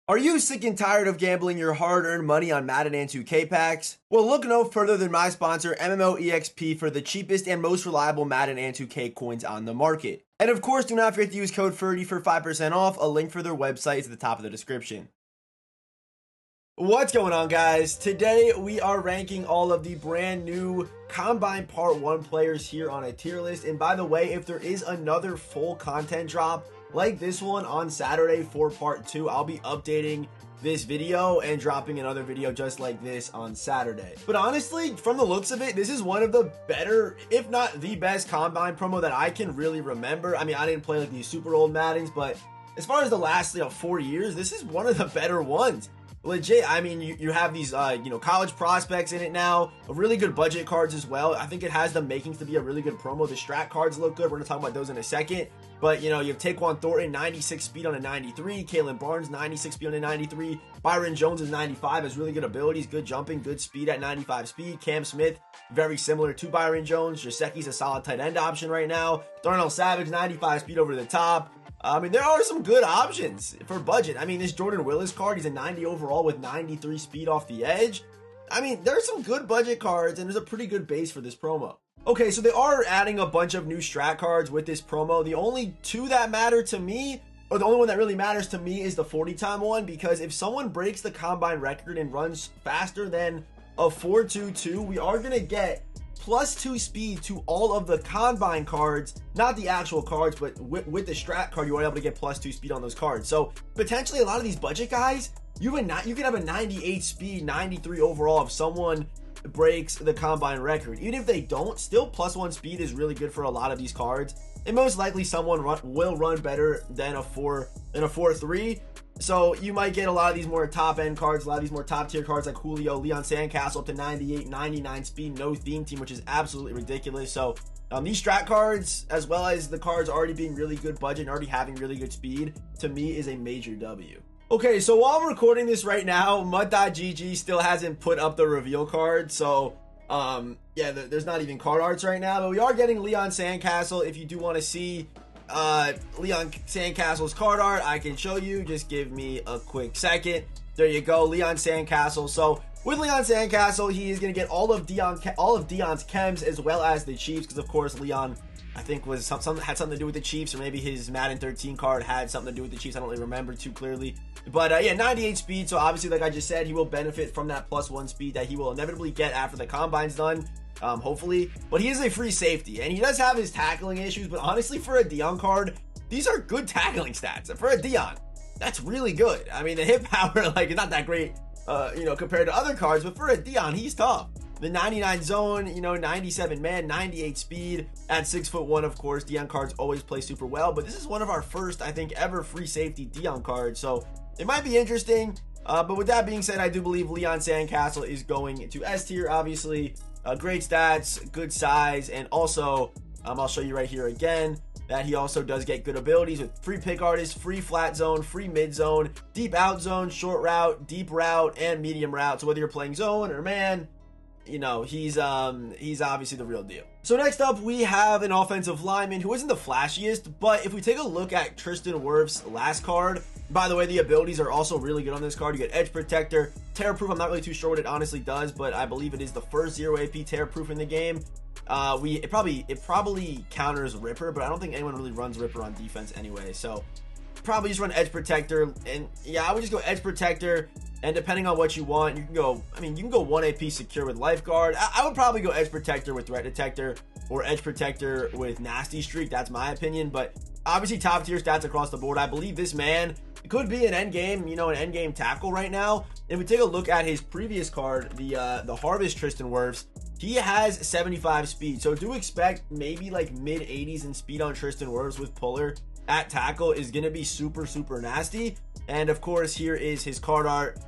Are you sick and tired of gambling your hard-earned money on Madden and 2K packs? Well, look no further than my sponsor, MMOEXP, for the cheapest and most reliable Madden and 2K coins on the market. And of course, do not forget to use code Ferdy for 5% off. A link for their website is at the top of the description. What's going on, guys? Today we are ranking all of the brand new Combine Part 1 players here on a tier list. And by the way, if there is another full content drop like this one on Saturday for Part 2, I'll be updating this video and dropping another video just like this on Saturday. But honestly, from the looks of it, this is one of the better, if not the best Combine promo that I can really remember. I mean, I didn't play like these super old Maddens, but as far as the last 4 years, this is one of the better ones. Legit. I mean, you have these college prospects in it now, really good budget cards as well. I think it has the makings to be a really good promo. The strat cards look good. We're gonna talk about those in a second. But you have Taquan Thornton, 96 speed on a 93, Kalen Barnes, 96 speed on a 93, Byron Jones is 95, has really good abilities, good jumping, good speed at 95 speed. Cam Smith, very similar to Byron Jones. Jacekki's a solid tight end option right now. Darnell Savage, 95 speed over the top. I mean, there are some good options for budget. I mean, this Jordan Willis card, he's a 90 overall with 93 speed off the edge. I mean, there's some good budget cards, and there's a pretty good base for this promo. Okay, so they are adding a bunch of new strat cards with this promo. The only two that matter to me, or the only one that really matters to me, is the 40-time one, because if someone breaks the Combine record and runs faster than a 4.22, we are going to get +2 speed to all of the Combine cards, not the actual cards, but with the strat card, you are able to get +2 speed on those cards. So potentially a lot of these budget guys, you could have a 98 speed, 93 overall if someone breaks the Combine record. Even if they don't, still +1 speed is really good for a lot of these cards. And most likely someone will run better than a 4.3. So you might get a lot of these more top end cards, a lot of these more top tier cards like Julio, Leon Sandcastle up to 98, 99 speed, no theme team, which is absolutely ridiculous. So these strat cards, as well as the cards already being really good budget and already having really good speed, to me is a major W. Okay, so while I'm recording this right now, Mud.gg still hasn't put up the reveal card. So yeah, there's not even card arts right now, but we are getting Leon Sandcastle. If you do want to see Leon Sandcastle's card art, I can show you. Just give me a quick second. There you go, Leon Sandcastle. So with Leon Sandcastle, he is going to get all of Deon's chems as well as the Chiefs, because of course Leon, I think, had something to do with the Chiefs, or maybe his Madden 13 card had something to do with the Chiefs. I don't really remember too clearly. But yeah, 98 speed. So obviously, like I just said, he will benefit from that +1 speed that he will inevitably get after the Combine's done. Hopefully, but he is a free safety, and he does have his tackling issues, but honestly, for a Dion card, these are good tackling stats. For a Dion, that's really good. I mean, the hit power, is not that great, compared to other cards, but for a Dion, he's tough. The 99 zone, 97 man, 98 speed at 6'1", of course. Dion cards always play super well, but this is one of our first, I think, ever free safety Dion cards, so it might be interesting. But with that being said, I do believe Leon Sandcastle is going to S tier, obviously. Great stats, good size, and also, I'll show you right here again that he also does get good abilities with free pick artist, free flat zone, free mid zone, deep out zone, short route, deep route, and medium route. So whether you're playing zone or man, he's obviously the real deal. So next up, we have an offensive lineman who isn't the flashiest, but if we take a look at Tristan Wirfs' last card, by the way, the abilities are also really good on this card. You get Edge Protector, Tear Proof. I'm not really too sure what it honestly does, but I believe it is the first 0 AP Tear Proof in the game. It probably counters Ripper, but I don't think anyone really runs Ripper on defense anyway. So probably just run Edge Protector, and yeah, I would just go Edge Protector. And depending on what you want, you can go 1 AP Secure with Lifeguard. I would probably go Edge Protector with Threat Detector, or Edge Protector with Nasty Streak. That's my opinion, but obviously top tier stats across the board. I believe this man could be an endgame, an endgame tackle right now. If we take a look at his previous card, the Harvest Tristan Wirfs, he has 75 speed. So do expect maybe like mid 80s in speed on Tristan Wirfs with Puller at tackle is going to be super, super nasty. And of course, here is his card art.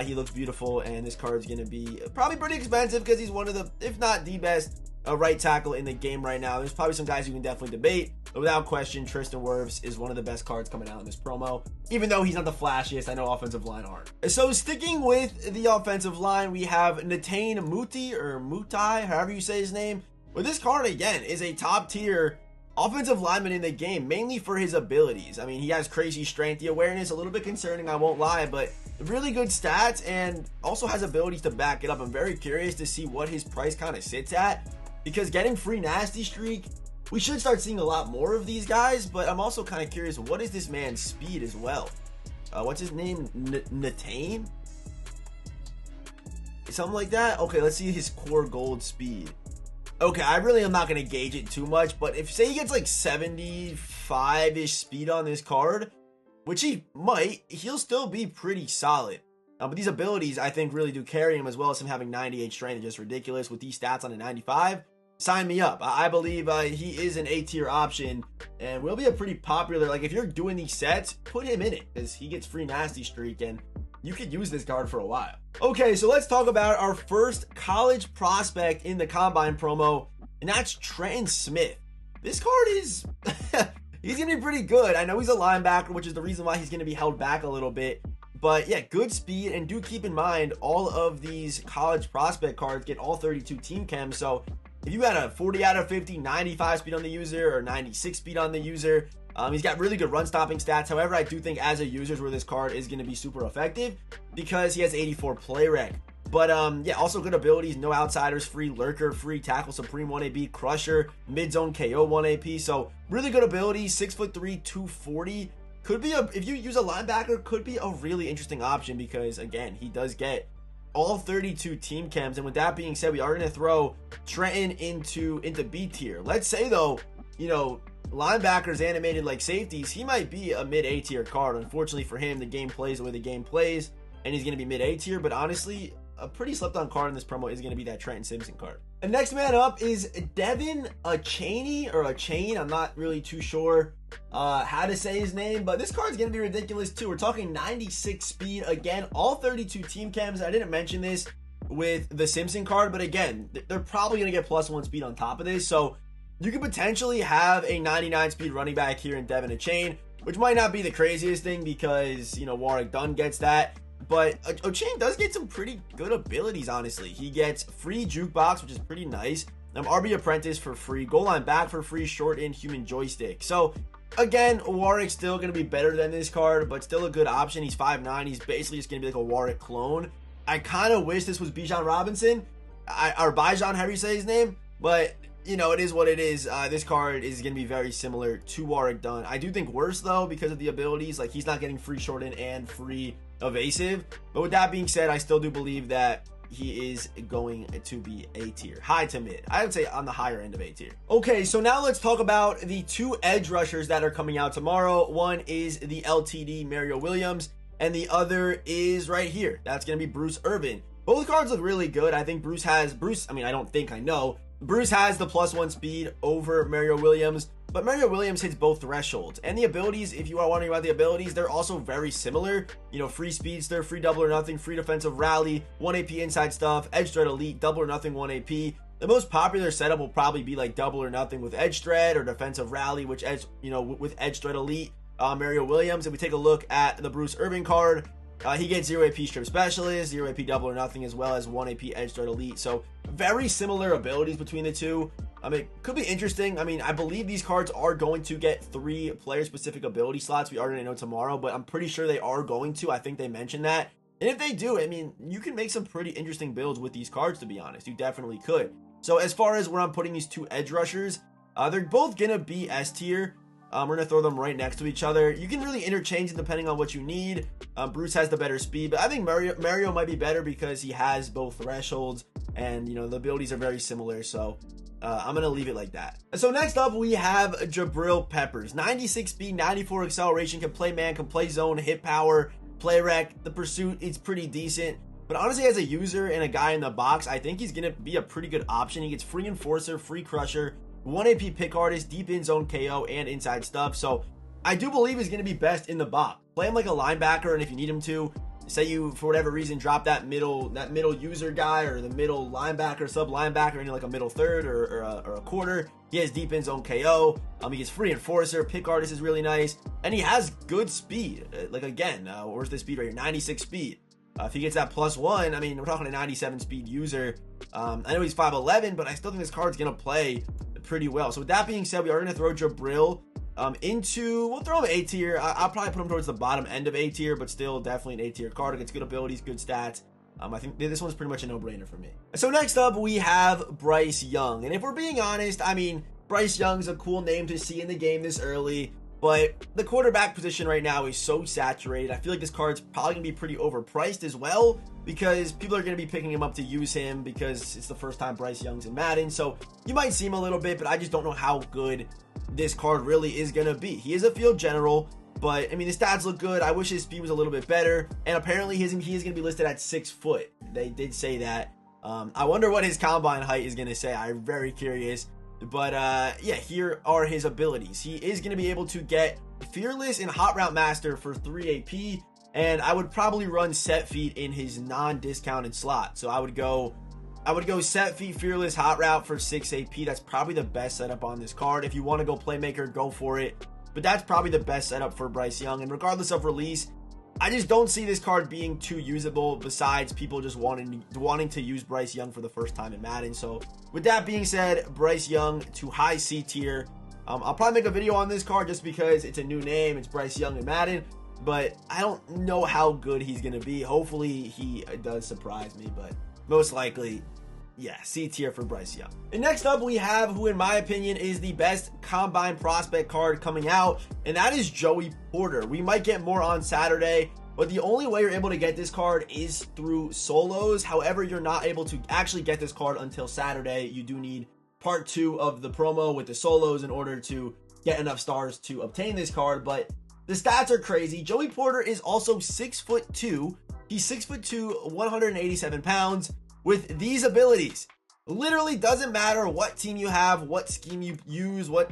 He looks beautiful, and this card is going to be probably pretty expensive because he's one of the, if not the best, right tackle in the game right now. There's probably some guys you can definitely debate, but without question, Tristan Wirfs is one of the best cards coming out in this promo, even though he's not the flashiest. I know offensive line aren't. So sticking with the offensive line, we have Muti, or Muti, however you say his name. But this card, again, is a top tier offensive lineman in the game, mainly for his abilities. I mean, he has crazy strength. The awareness, a little bit concerning, I won't lie, but really good stats and also has abilities to back it up. I'm very curious to see what his price kind of sits at, because getting free nasty streak, we should start seeing a lot more of these guys, but I'm also kind of curious, what is this man's speed as well? What's his name? Natane? Something like that? Okay, let's see his core gold speed. Okay, I really am not going to gauge it too much, but if, say, he gets like 75-ish speed on this card, which he might, he'll still be pretty solid. But these abilities, I think, really do carry him, as well as him having 98 strength. Just ridiculous with these stats on a 95. Sign me up. I believe he is an A-tier option and will be a pretty popular, like, if you're doing these sets, put him in it, because he gets free nasty streak and you could use this card for a while. Okay, so let's talk about our first college prospect in the Combine promo, and that's Trenton Smith. This card is, he's going to be pretty good. I know he's a linebacker, which is the reason why he's going to be held back a little bit. But yeah, good speed, and do keep in mind, all of these college prospect cards get all 32 team chems, so if you had a 40 out of 50, 95 speed on the user, or 96 speed on the user, he's got really good run stopping stats. However, I do think as a user where this card is going to be super effective, because he has 84 play rec. But yeah, also good abilities, no outsiders, free lurker, free tackle supreme 1AP, crusher, mid zone KO 1AP. So really good abilities, 6'3", 240. Could be if you use a linebacker, could be a really interesting option, because again, he does get all 32 team chems. And with that being said, we are going to throw Trenton into B tier. Let's say though, you know, linebackers animated like safeties, he might be a mid A tier card. Unfortunately for him, the game plays the way the game plays, and he's going to be mid A tier. But honestly, a pretty slept on card in this promo is going to be that Trenton Simpson card. The next man up is Devon Achane, or Achane. I'm not really too sure how to say his name, but this card's going to be ridiculous too. We're talking 96 speed. Again, all 32 team chems. I didn't mention this with the Simpson card, but again, they're probably going to get +1 speed on top of this. So you could potentially have a 99 speed running back here in Devon Achane, which might not be the craziest thing, because, you know, Warwick Dunn gets that. But Achane does get some pretty good abilities, honestly. He gets free jukebox, which is pretty nice. RB apprentice for free, goal line back for free, short in human joystick. So again, Warwick's still going to be better than this card, but still a good option. He's 5'9". He's basically just going to be like a Warwick clone. I kind of wish this was Bijan Robinson, or Bijan, however you say his name, but you know, it is what it is. This card is going to be very similar to Warwick Dunn. I do think worse though, because of the abilities. Like, he's not getting free short in and free evasive. But with that being said, I still do believe that he is going to be A tier, high to mid. I would say on the higher end of A tier. Okay, so now let's talk about the two edge rushers that are coming out tomorrow. One is the LTD Mario Williams, and the other is right here. That's going to be Bruce Irvin. Both cards look really good. I think Bruce has Bruce has the +1 speed over Mario Williams, but Mario Williams hits both thresholds. And the abilities, if you are wondering about the abilities, they're also very similar. You know, free speedster, free double or nothing, free defensive rally, 1 AP inside stuff, edge thread elite, double or nothing 1 AP. The most popular setup will probably be like double or nothing with edge thread, or defensive rally, which edge, you know, with edge thread elite, Mario Williams. If we take a look at the Bruce Irvin card, he gets 0 AP strip specialist, 0 AP double or nothing, as well as 1 AP edge thread elite. So very similar abilities between the two. I mean, could be interesting. I mean, I believe these cards are going to get 3 player specific ability slots. We are going to know tomorrow, but I'm pretty sure they are going to. I think they mentioned that. And if they do, I mean, you can make some pretty interesting builds with these cards, to be honest. You definitely could. So as far as where I'm putting these two edge rushers, they're both going to be S tier. We're going to throw them right next to each other. You can really interchange them depending on what you need. Bruce has the better speed, but I think Mario might be better because he has both thresholds, and, you know, the abilities are very similar. So I'm going to leave it like that. So next up, we have Jabril Peppers. 96 speed, 94 acceleration, can play man, can play zone, hit power, play rec. The pursuit, it's pretty decent. But honestly, as a user and a guy in the box, I think he's going to be a pretty good option. He gets free enforcer, free crusher, 1 AP pick artist, deep in zone KO, and inside stuff. So I do believe he's going to be best in the box. Play him like a linebacker, and if you need him to, say you, for whatever reason, drop that middle user guy, or the middle linebacker, sub linebacker, into like a middle third or a quarter, he has deep in zone KO. He gets free enforcer, pick artist is really nice, and he has good speed. Like, again, where's the speed right here? 96 speed. If he gets that +1, I mean, we're talking a 97 speed user. I know he's 5'11", but I still think this card's going to play pretty well. So with that being said, we are going to throw Jabril we'll throw him A tier. I'll probably put him towards the bottom end of A tier, but still definitely an A tier card. Gets good abilities, good stats. I think this one's pretty much a no-brainer for me. So next up, we have Bryce Young. And if we're being honest, I mean, Bryce Young's a cool name to see in the game this early, but the quarterback position right now is so saturated. I feel like this card's probably going to be pretty overpriced as well, because people are going to be picking him up to use him because it's the first time Bryce Young's in Madden. So you might see him a little bit, but I just don't know how good this card really is going to be. He is a field general, but I mean, the stats look good. I wish his speed was a little bit better. And apparently he is going to be listed at 6 foot. They did say that. I wonder what his combine height is going to say. I'm very curious. But yeah, here are his abilities. He is going to be able to get Fearless and Hot Route Master for 3 AP. And I would probably run Set Feet in his non-discounted slot. So I would go Set Feet, Fearless, Hot Route for 6 AP. That's probably the best setup on this card. If you want to go Playmaker, go for it. But that's probably the best setup for Bryce Young. And regardless of release, I just don't see this card being too usable, besides people just wanting to use Bryce Young for the first time in Madden. So with that being said, Bryce Young to high C tier. I'll probably make a video on this card just because it's a new name. It's Bryce Young in Madden. But I don't know how good he's going to be. Hopefully he does surprise me, but most likely, yeah, C tier for Bryce Young. And next up, we have who, in my opinion, is the best combine prospect card coming out, and that is Joey Porter. We might get more on Saturday, but the only way you're able to get this card is through solos. However, you're not able to actually get this card until Saturday. You do need part 2 of the promo with the solos in order to get enough stars to obtain this card, but the stats are crazy. Joey Porter is also 6'2". He's 6'2", 187 pounds. With these abilities, literally doesn't matter what team you have, what scheme you use, I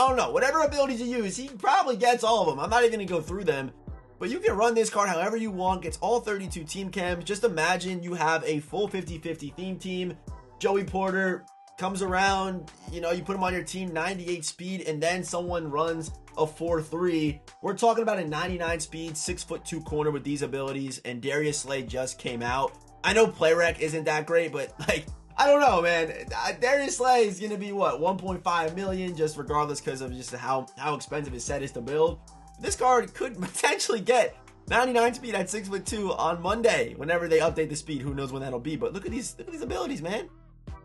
don't know, whatever abilities you use, he probably gets all of them. I'm not even gonna go through them, but you can run this card however you want, gets all 32 team chems. Just imagine you have a full 50-50 theme team. Joey Porter comes around, you put him on your team, 98 speed, and then someone runs a 4-3. We're talking about a 99 speed, 6'2" corner with these abilities, and Darius Slay just came out. I know Playrec isn't that great, but I don't know, man. Darius Slay is going to be what, 1.5 million, just regardless because of just how expensive his set is to build. This card could potentially get 99 speed at 6'2" on Monday, whenever they update the speed. Who knows when that'll be, but look at these abilities, man.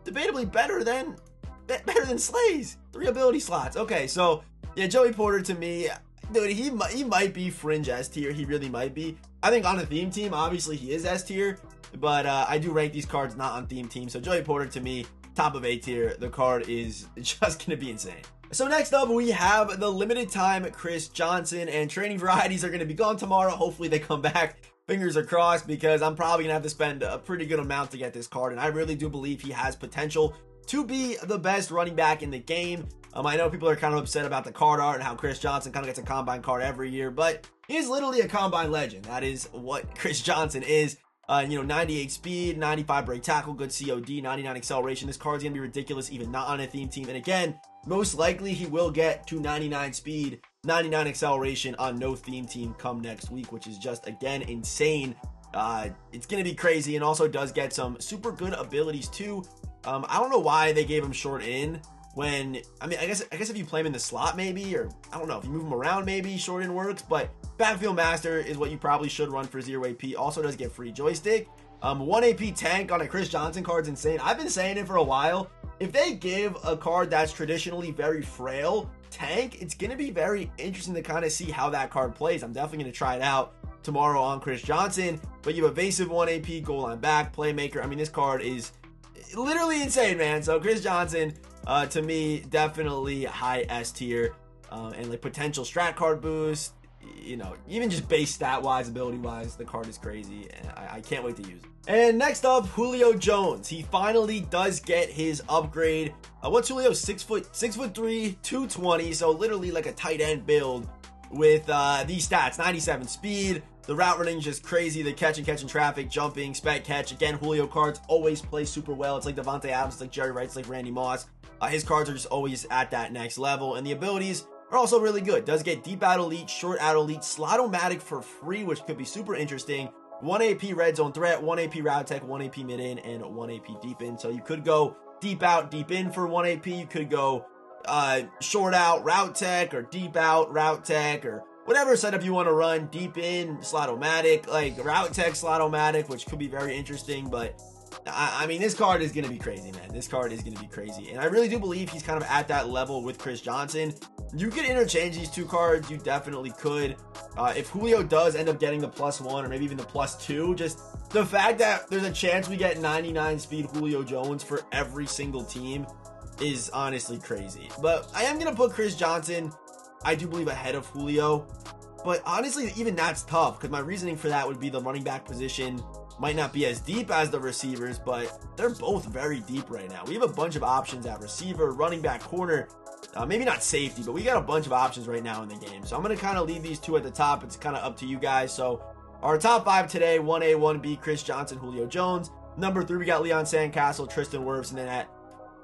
Debatably better than Slay's 3 ability slots. Okay, so yeah, Joey Porter to me, dude, he might be fringe S tier. He really might be. I think on a theme team, obviously he is S tier, but I do rank these cards not on theme team. So Joey Porter to me, top of A tier. The card is just going to be insane. So next up, we have the limited time Chris Johnson, and training varieties are going to be gone tomorrow. Hopefully they come back. Fingers are crossed, because I'm probably going to have to spend a pretty good amount to get this card, and I really do believe he has potential to be the best running back in the game. I know people are kind of upset about the card art and how Chris Johnson kind of gets a combine card every year, but he's literally a combine legend. That is what Chris Johnson is. 98 speed, 95 break tackle, good COD, 99 acceleration. This card's going to be ridiculous, even not on a theme team. And again, most likely he will get to 99 speed, 99 acceleration on no theme team come next week, which is just, again, insane. It's going to be crazy, and also does get some super good abilities too. I don't know why they gave him short in when, I guess if you play him in the slot maybe, or I don't know, if you move him around maybe short in works, but Backfield Master is what you probably should run for 0 AP. Also does get free joystick. 1 AP tank on a Chris Johnson card is insane. I've been saying it for a while. If they give a card that's traditionally very frail tank, it's going to be very interesting to kind of see how that card plays. I'm definitely going to try it out tomorrow on Chris Johnson. But you have evasive 1 AP, goal line back, playmaker. This card is literally insane, man. So Chris Johnson, to me, definitely high S tier, and like potential strat card boost. Even just base stat wise, ability wise, the card is crazy, and I can't wait to use it. And next up, Julio Jones. He finally does get his upgrade. What's Julio? 6'3", 220. So literally like a tight end build with these stats: 97 speed. The route running is just crazy. The catching traffic, jumping, spec catch. Again, Julio cards always play super well. It's like Devontae Adams, it's like Jerry Rice, it's like Randy Moss. His cards are just always at that next level, and the abilities are also really good. Does get deep out elite, short out elite, slot-o-matic for free, which could be super interesting. 1 AP red zone threat, 1 AP route tech, 1 AP mid in, and 1 AP deep in. So you could go deep out, deep in for 1 AP. You could go short out, route tech, or deep out, route tech, or whatever setup you want to run. Deep in, slot-o-matic, like route tech, slot-o-matic, which could be very interesting. But I mean, this card is going to be crazy, man. This card is going to be crazy. And I really do believe he's kind of at that level with Chris Johnson. You could interchange these two cards. You definitely could. If Julio does end up getting the +1 or maybe even the +2, just the fact that there's a chance we get 99 speed Julio Jones for every single team is honestly crazy. But I am going to put Chris Johnson, I do believe, ahead of Julio. But honestly, even that's tough because my reasoning for that would be the running back position might not be as deep as the receivers, but they're both very deep right now. We have a bunch of options at receiver, running back, corner, maybe not safety, but we got a bunch of options right now in the game. So I'm going to kind of leave these two at the top. It's kind of up to you guys. So our top 5 today, 1A, 1B, Chris Johnson, Julio Jones. Number 3, we got Leon Sandcastle, Tristan Wirfs, and then at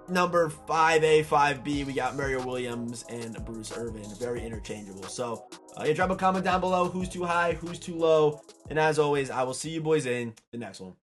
number 5A, 5B, we got Mario Williams and Bruce Irvin. Very interchangeable. So yeah, drop a comment down below. Who's too high? Who's too low? And as always, I will see you boys in the next one.